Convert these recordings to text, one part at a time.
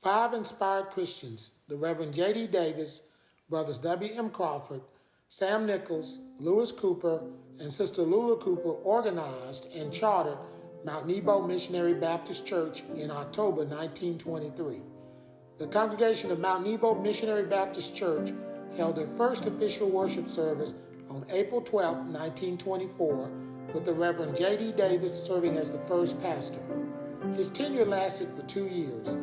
5 inspired Christians, the Reverend J.D. Davis, Brothers W.M. Crawford, Sam Nichols, Lewis Cooper, and Sister Lula Cooper organized and chartered Mount Nebo Missionary Baptist Church in October 1923. The congregation of Mount Nebo Missionary Baptist Church held their first official worship service on April 12, 1924, with the Reverend J.D. Davis serving as the first pastor. His tenure lasted for 2 years.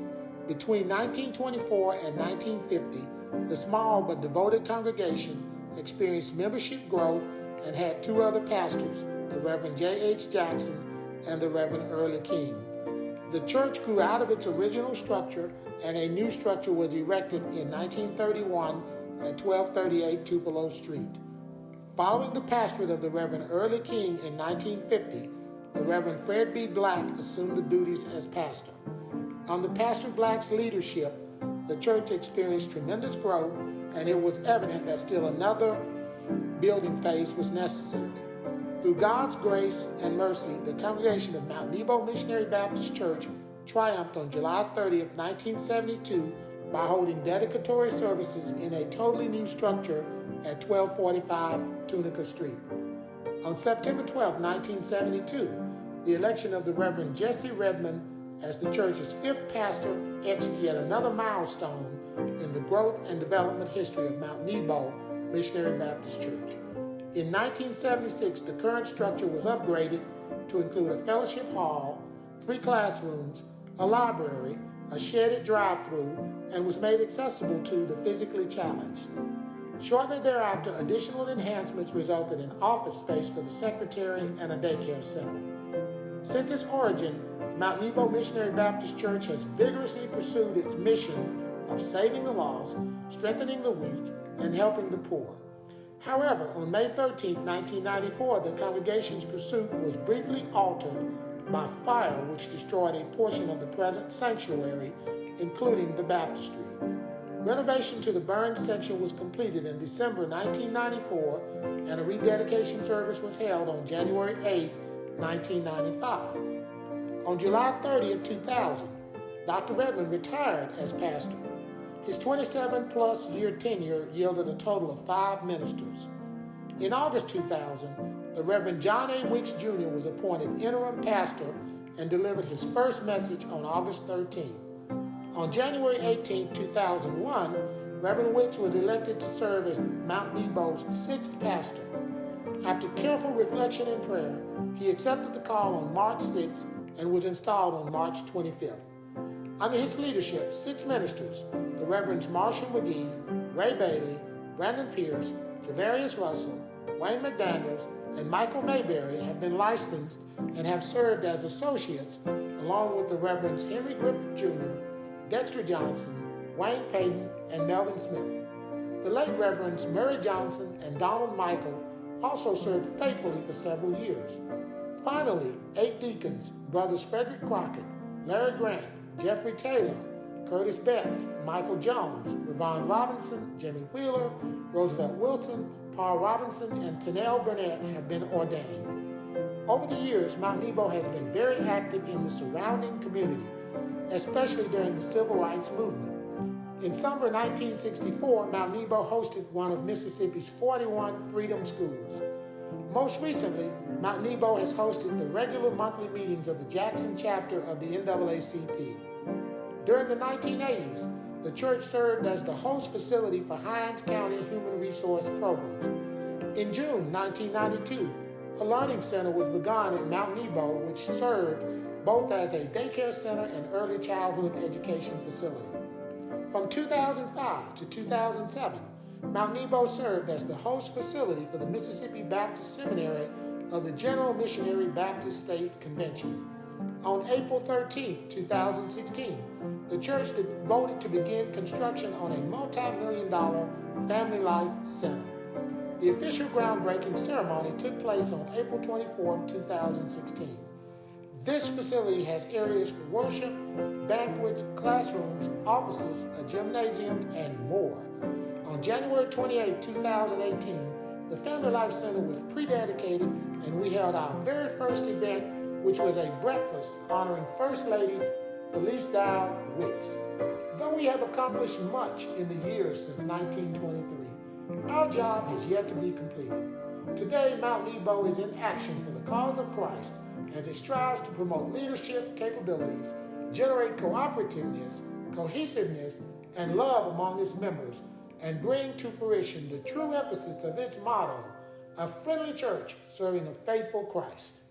Between 1924 and 1950, the small but devoted congregation experienced membership growth and had 2 other pastors, the Reverend J.H. Jackson and the Reverend Early King. The church grew out of its original structure, and a new structure was erected in 1931 at 1238 Tupelo Street. Following the pastorate of the Reverend Early King in 1950, the Reverend Fred B. Black assumed the duties as pastor. Under Pastor Black's leadership, the church experienced tremendous growth, and it was evident that still another building phase was necessary. Through God's grace and mercy, the congregation of Mount Nebo Missionary Baptist Church triumphed on July 30th, 1972 by holding dedicatory services in a totally new structure at 1245 Tunica Street. On September 12, 1972, the election of the Reverend Jesse Redmond as the church's 5th pastor etched yet another milestone in the growth and development history of Mount Nebo Missionary Baptist Church. In 1976, the current structure was upgraded to include a fellowship hall, 3 classrooms, a library, a shaded drive-through, and was made accessible to the physically challenged. Shortly thereafter, additional enhancements resulted in office space for the secretary and a daycare center. Since its origin, Mount Nebo Missionary Baptist Church has vigorously pursued its mission of saving the lost, strengthening the weak, and helping the poor. However, on May 13, 1994, the congregation's pursuit was briefly altered by fire, which destroyed a portion of the present sanctuary, including the baptistry. Renovation to the burned section was completed in December 1994, and a rededication service was held on January 8, 1995. On July 30, 2000, Dr. Redmond retired as pastor. His 27-plus year tenure yielded a total of 5 ministers. In August 2000, the Reverend John A. Wicks Jr. was appointed interim pastor and delivered his first message on August 13. On January 18, 2001, Reverend Wicks was elected to serve as Mount Nebo's 6th pastor. After careful reflection and prayer, he accepted the call on March 6 and was installed on March 25th. Under his leadership, 6 ministers, the Reverends Marshall McGee, Ray Bailey, Brandon Pierce, Javarius Russell, Wayne McDaniels, and Michael Mayberry, have been licensed and have served as associates, along with the Reverends Henry Griffith Jr., Dexter Johnson, Wayne Payton, and Melvin Smith. The late Reverends Murray Johnson and Donald Michael also served faithfully for several years. Finally, 8 deacons, Brothers Frederick Crockett, Larry Grant, Jeffrey Taylor, Curtis Betts, Michael Jones, Ravon Robinson, Jimmy Wheeler, Roosevelt Wilson, Paul Robinson, and Tanel Burnett have been ordained. Over the years, Mount Nebo has been very active in the surrounding community, especially during the Civil Rights Movement. In summer 1964, Mount Nebo hosted one of Mississippi's 41 freedom schools. Most recently, Mount Nebo has hosted the regular monthly meetings of the Jackson chapter of the NAACP. During the 1980s, the church served as the host facility for Hinds County Human Resource Programs. In June 1992, a learning center was begun at Mount Nebo, which served both as a daycare center and early childhood education facility. From 2005 to 2007, Mount Nebo served as the host facility for the Mississippi Baptist Seminary of the General Missionary Baptist State Convention. On April 13, 2016, the church voted to begin construction on a multi-million-dollar Family Life Center. The official groundbreaking ceremony took place on April 24, 2016. This facility has areas for worship, banquets, classrooms, offices, a gymnasium, and more. On January 28, 2018, the Family Life Center was pre-dedicated, and we held our very first event, which was a breakfast honoring First Lady Felice Dow Wicks. we have accomplished much in the years since 1923, our job has yet to be completed. Today, Mount Nebo is in action for the cause of Christ as it strives to promote leadership capabilities, generate cooperativeness, cohesiveness, and love among its members, and bring to fruition the true emphasis of its motto, a friendly church serving a faithful Christ.